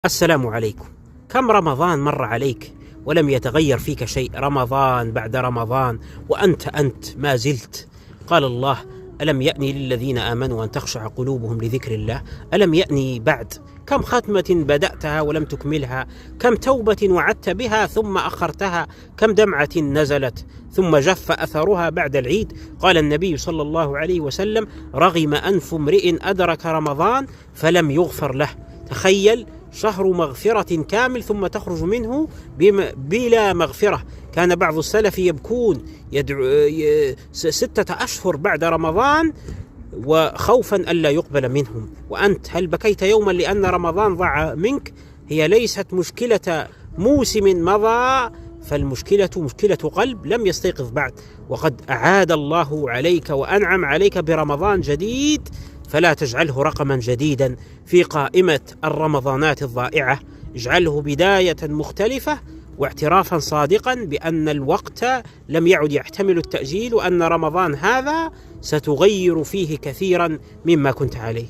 السلام عليكم. كم رمضان مر عليك ولم يتغير فيك شيء، رمضان بعد رمضان وأنت ما زلت. قال الله: ألم يأني للذين آمنوا أن تخشع قلوبهم لذكر الله. ألم يأني بعد؟ كم ختمة بدأتها ولم تكملها، كم توبة وعدت بها ثم أخرتها، كم دمعة نزلت ثم جف أثرها بعد العيد. قال النبي صلى الله عليه وسلم: رغم أنف امرئ أدرك رمضان فلم يغفر له. تخيل شهر مغفرة كامل ثم تخرج منه بلا مغفرة. كان بعض السلف يبكون 6 أشهر بعد رمضان وخوفا ألا يقبل منهم. وأنت هل بكيت يوما لأن رمضان ضاع منك؟ هي ليست مشكلة موسم مضى، فالمشكلة مشكلة قلب لم يستيقظ بعد. وقد أعاد الله عليك وأنعم عليك برمضان جديد، فلا تجعله رقما جديدا في قائمة الرمضانات الضائعة. اجعله بداية مختلفة واعترافا صادقا بأن الوقت لم يعد يحتمل التأجيل، وأن رمضان هذا ستغير فيه كثيرا مما كنت عليه.